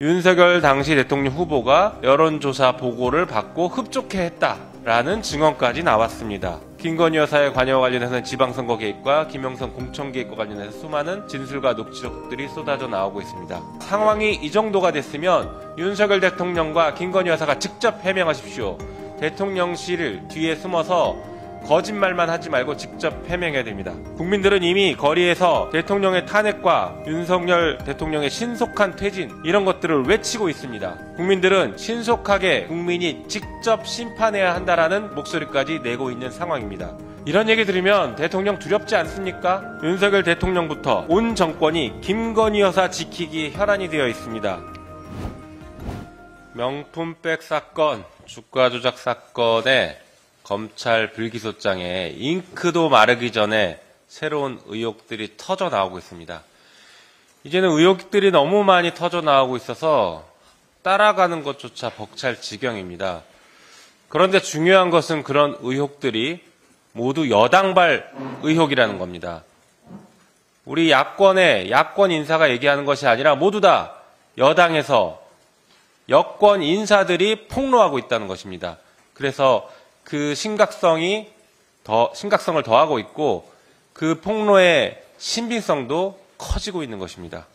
윤석열 당시 대통령 후보가 여론조사 보고를 받고 흡족해했다라는 증언까지 나왔습니다. 김건희 여사의 관여와 관련해서는 지방선거 개입과 김영선 공천 개입과 관련해서 수많은 진술과 녹취록들이 쏟아져 나오고 있습니다. 상황이 이 정도가 됐으면 윤석열 대통령과 김건희 여사가 직접 해명하십시오. 대통령실 뒤에 숨어서 거짓말만 하지 말고 직접 해명해야 됩니다. 국민들은 이미 거리에서 대통령의 탄핵과 윤석열 대통령의 신속한 퇴진 이런 것들을 외치고 있습니다. 국민들은 신속하게 국민이 직접 심판해야 한다라는 목소리까지 내고 있는 상황입니다. 이런 얘기 들으면 대통령 두렵지 않습니까? 윤석열 대통령부터 온 정권이 김건희 여사 지키기 혈안이 되어 있습니다. 명품백 사건, 주가 조작 사건에 검찰 불기소장에 잉크도 마르기 전에 새로운 의혹들이 터져 나오고 있습니다. 이제는 의혹들이 너무 많이 터져 나오고 있어서 따라가는 것조차 벅찰 지경입니다. 그런데 중요한 것은 그런 의혹들이 모두 여당발 의혹이라는 겁니다. 우리 야권의 야권 인사가 얘기하는 것이 아니라 모두 다 여당에서 여권 인사들이 폭로하고 있다는 것입니다. 그래서 그 심각성을 더하고 있고 그 폭로의 신빙성도 커지고 있는 것입니다.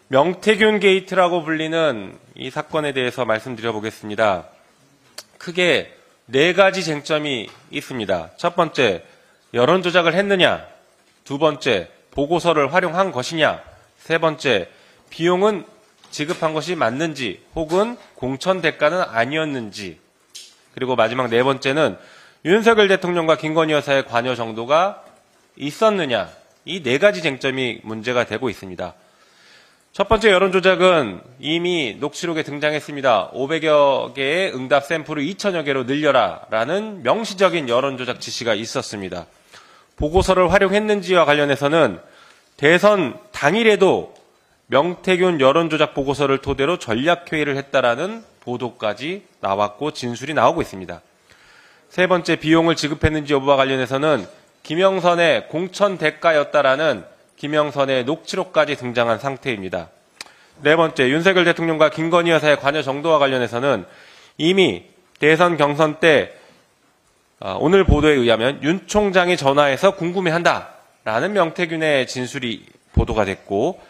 명태균 게이트라고 불리는 이 사건에 대해서 말씀드려 보겠습니다. 크게 4가지 쟁점이 있습니다. 첫 번째, 여론조작을 했느냐? 두 번째, 보고서를 활용한 것이냐? 세 번째, 비용은 지급한 것이 맞는지 혹은 공천 대가는 아니었는지, 그리고 마지막 4번째는 윤석열 대통령과 김건희 여사의 관여 정도가 있었느냐, 이 4가지 쟁점이 문제가 되고 있습니다. 첫 번째 여론조작은 이미 녹취록에 등장했습니다. 500여 개의 응답 샘플을 2000여 개로 늘려라 라는 명시적인 여론조작 지시가 있었습니다. 보고서를 활용했는지와 관련해서는 대선 당일에도 명태균 여론조작 보고서를 토대로 전략회의를 했다라는 보도까지 나왔고 진술이 나오고 있습니다. 세 번째, 비용을 지급했는지 여부와 관련해서는 김영선의 공천 대가였다라는 김영선의 녹취록까지 등장한 상태입니다. 네 번째, 윤석열 대통령과 김건희 여사의 관여 정도와 관련해서는 이미 대선 경선 때 오늘 보도에 의하면 윤 총장이 전화해서 궁금해한다라는 명태균의 진술이 보도가 됐고,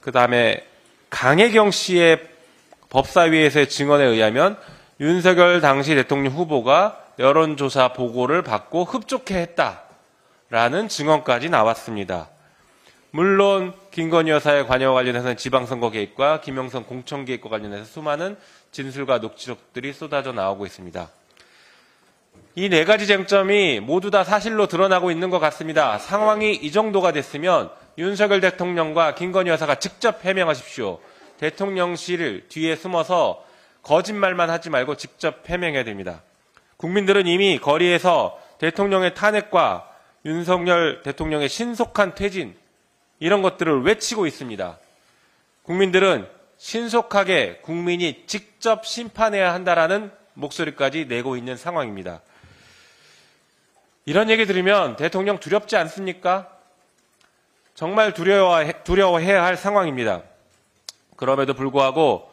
그 다음에 강혜경 씨의 법사위에서의 증언에 의하면 윤석열 당시 대통령 후보가 여론조사 보고를 받고 흡족해했다라는 증언까지 나왔습니다. 물론 김건희 여사의 관여와 관련해서는 지방선거 개입과 김영선 공천 개입과 관련해서 수많은 진술과 녹취록들이 쏟아져 나오고 있습니다. 이 4가지 쟁점이 모두 다 사실로 드러나고 있는 것 같습니다. 상황이 이 정도가 됐으면 윤석열 대통령과 김건희 여사가 직접 해명하십시오. 대통령실 뒤에 숨어서 거짓말만 하지 말고 직접 해명해야 됩니다. 국민들은 이미 거리에서 대통령의 탄핵과 윤석열 대통령의 신속한 퇴진 이런 것들을 외치고 있습니다. 국민들은 신속하게 국민이 직접 심판해야 한다라는 목소리까지 내고 있는 상황입니다. 이런 얘기 들으면 대통령 두렵지 않습니까? 정말 두려워해야 할 상황입니다. 그럼에도 불구하고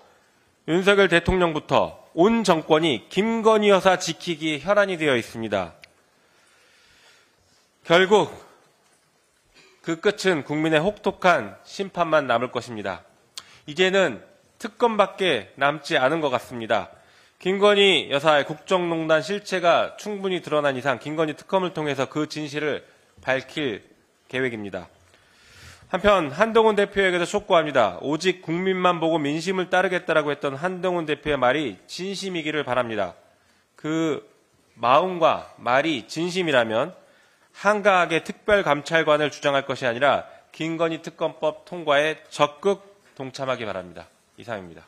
윤석열 대통령부터 온 정권이 김건희 여사 지키기 혈안이 되어 있습니다. 결국 그 끝은 국민의 혹독한 심판만 남을 것입니다. 이제는 특검밖에 남지 않은 것 같습니다. 김건희 여사의 국정농단 실체가 충분히 드러난 이상 김건희 특검을 통해서 그 진실을 밝힐 계획입니다. 한편 한동훈 대표에게도 촉구합니다. 오직 국민만 보고 민심을 따르겠다라고 했던 한동훈 대표의 말이 진심이기를 바랍니다. 그 마음과 말이 진심이라면 한가하게 특별감찰관을 주장할 것이 아니라 김건희 특검법 통과에 적극 동참하기 바랍니다. 이상입니다.